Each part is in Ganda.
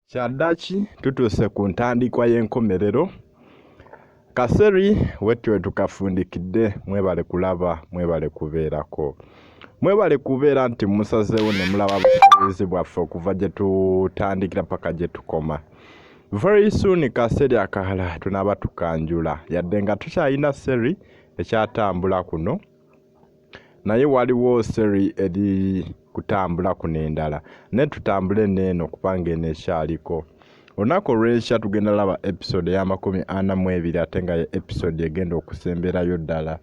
Kyaddaaki tutuuse ku ntandikwa y'enkomerero. Kaseri wetwe tukafundikidde, mwebale kulaba, mwebale kubeerako. Mwebale kubeera nti musazeewo ne mulaba busobozi bwaffe okuva gye tutandikira paka gye tukoma. Very soon kaseri akalala tunaaba tukanjula, yadde nga tukyalina seri ekyatambula kuno, naye waliwo seri eri kutambula kuno endala, ne tutambule n'eno kubanga eno ekyaliko. Olunaku olw'enkya tugenda laba episode ya 42 ate nga ye episode egenda okusemberayo ddala.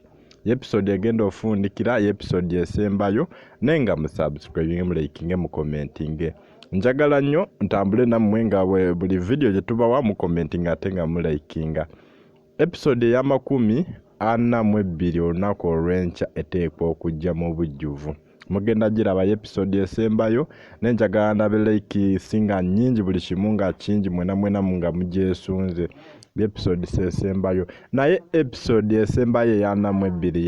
Ye episode egenda ofundikira, ye episode esembayo, nenga musubscribing, mulikinge, mukomentinge. Njagala nnyo ntambule nammwe nga buli video gye tubawa mukomentinga ate nga mulikinga. Episode ya 42 olunaku olw'enkya eteekwa okujja mu bujjuvu. Mugenda giraba episode esembayo, nenjagala ndabe like singa nnyingi buli kimu nga kingi mwena nga mugyesunze. Episode esembayo naye episode esembayo ya 42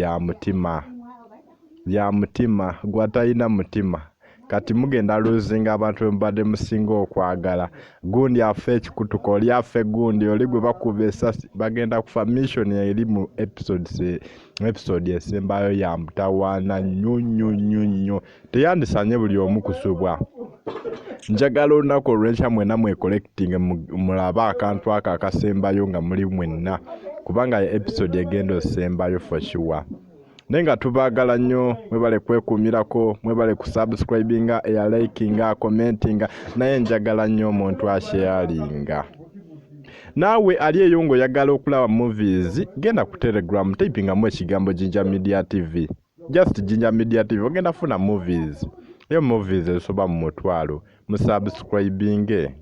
ya mutima gwatalina mutima. Kati mugenda luzinga abantu mbadde musinga okwagala. Gundi afe ekikutuko, oli afe gundi, oli gwe bakuba essasi, bagenda kufa. Mission eri mu episode esembayo ya mutawaana nnyo. Teyandisanye buli omu kusubwa. Njagala olunaku olw'enkya mwena mwecollecting mulabe akantu ako akasembayo nga muli mwenna, kubanga episode egenda osembayo for sure. Nenga tubaagala nnyo, mwebale kwekuumirako, mwebale kusubscribinga, eyalikinga, commentinga, naye njagala nnyo omuntu asharinga. Naawe ali eyo ng'oyagala okulaba movies, genda ku Telegram, typingamu ekigambo Ginger Media TV. Just Ginger Media TV, ogenda funa movies. Eyo movies esoba mu mutwalo, musubscribinge.